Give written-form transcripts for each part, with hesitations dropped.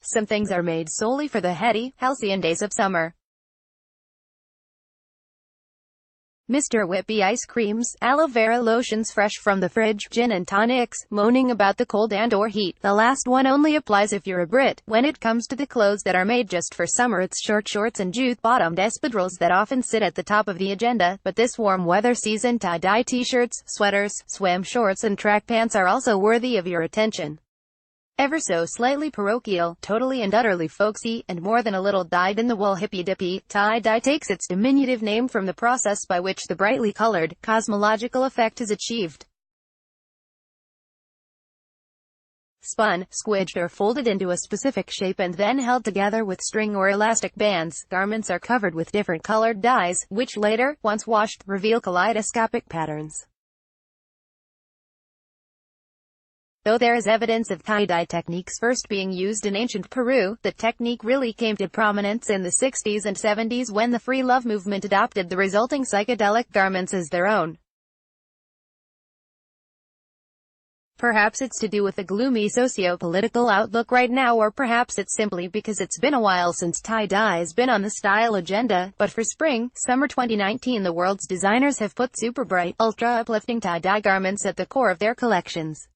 Some things are made solely for the heady, halcyon days of summer. Mr. Whippy ice creams, aloe vera lotions fresh from the fridge, gin and tonics, moaning about the cold and or heat. The last one only applies if you're a Brit. When it comes to the clothes that are made just for summer, it's short shorts and jute-bottomed espadrilles that often sit at the top of the agenda, but this warm weather season tie-dye t-shirts, sweaters, swim shorts and track pants are also worthy of your attention. Ever so slightly parochial, totally and utterly folksy, and more than a little dyed-in-the-wool hippy-dippy, tie-dye takes its diminutive name from the process by which the brightly colored, cosmological effect is achieved. Spun, squidged or folded into a specific shape and then held together with string or elastic bands, garments are covered with different colored dyes, which later, once washed, reveal kaleidoscopic patterns. Though there is evidence of tie-dye techniques first being used in ancient Peru, the technique really came to prominence in the 60s and 70s when the free love movement adopted the resulting psychedelic garments as their own. Perhaps it's to do with the gloomy socio-political outlook right now, or perhaps it's simply because it's been a while since tie-dye's been on the style agenda, but for spring-summer 2019 the world's designers have put super bright, ultra-uplifting tie-dye garments at the core of their collections.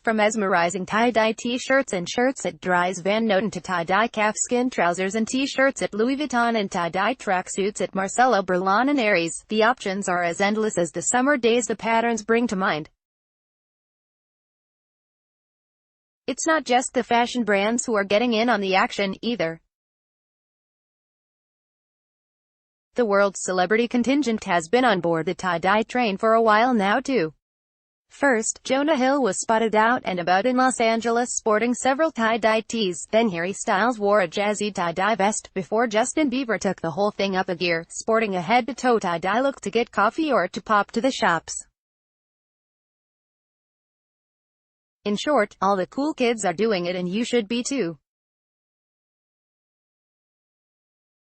From mesmerizing tie-dye t-shirts and shirts at Dries Van Noten to tie-dye calfskin trousers and t-shirts at Louis Vuitton and tie-dye tracksuits at Marcelo Burlon and Aries, the options are as endless as the summer days the patterns bring to mind. It's not just the fashion brands who are getting in on the action, either. The world's celebrity contingent has been on board the tie-dye train for a while now too. First, Jonah Hill was spotted out and about in Los Angeles sporting several tie-dye tees, then Harry Styles wore a jazzy tie-dye vest, before Justin Bieber took the whole thing up a gear, sporting a head-to-toe tie-dye look to get coffee or to pop to the shops. In short, all the cool kids are doing it and you should be too.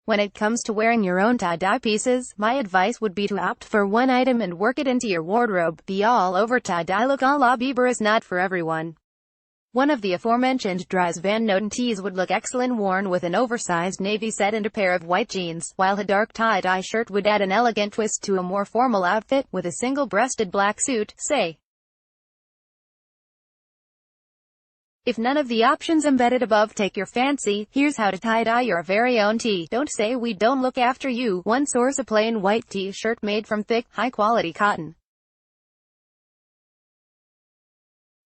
When it comes to wearing your own tie-dye pieces, my advice would be to opt for one item and work it into your wardrobe. The all-over tie-dye look a la Bieber is not for everyone. One of the aforementioned Dries Van Noten tees would look excellent worn with an oversized navy set and a pair of white jeans, while a dark tie-dye shirt would add an elegant twist to a more formal outfit, with a single-breasted black suit, say. If none of the options embedded above take your fancy, here's how to tie-dye your very own tee. Don't say we don't look after you. 1. Source a plain white t-shirt made from thick, high-quality cotton.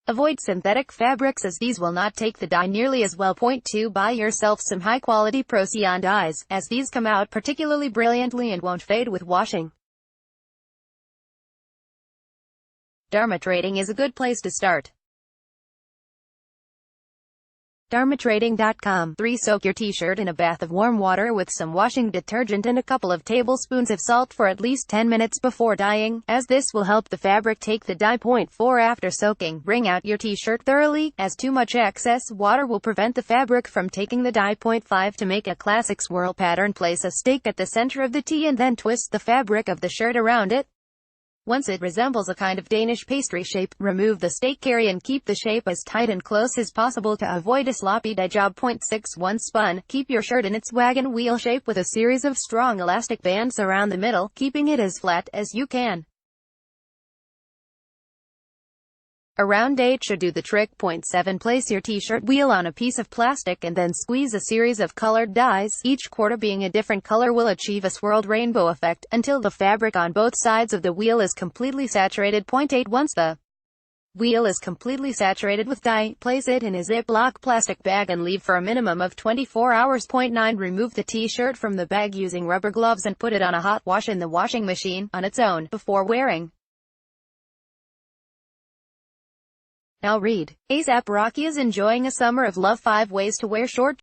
Avoid synthetic fabrics as these will not take the dye nearly as well. 2. Buy yourself some high-quality Procyon dyes, as these come out particularly brilliantly and won't fade with washing. Dharma trading is a good place to start. dharmatrading.com. 3. Soak your t-shirt in a bath of warm water with some washing detergent and a couple of tablespoons of salt for at least 10 minutes before dyeing, as this will help the fabric take the dye. 4. After soaking, wring out your t-shirt thoroughly, as too much excess water will prevent the fabric from taking the dye. 5. To make a classic swirl pattern, place a stake at the center of the tee and then twist the fabric of the shirt around it. Once it resembles a kind of Danish pastry shape, remove the stake carry and keep the shape as tight and close as possible to avoid a sloppy dye job. 6. Once spun, keep your shirt in its wagon wheel shape with a series of strong elastic bands around the middle, keeping it as flat as you can. A round 8 should do the trick. 7. Place your t-shirt wheel on a piece of plastic and then squeeze a series of colored dyes, each quarter being a different color will achieve a swirled rainbow effect, until the fabric on both sides of the wheel is completely saturated. 8. Once the wheel is completely saturated with dye, place it in a Ziploc plastic bag and leave for a minimum of 24 hours. 9. Remove the t-shirt from the bag using rubber gloves and put it on a hot wash in the washing machine, on its own, before wearing. Now read. A$AP Rocky is enjoying a summer of love. 5 ways to wear short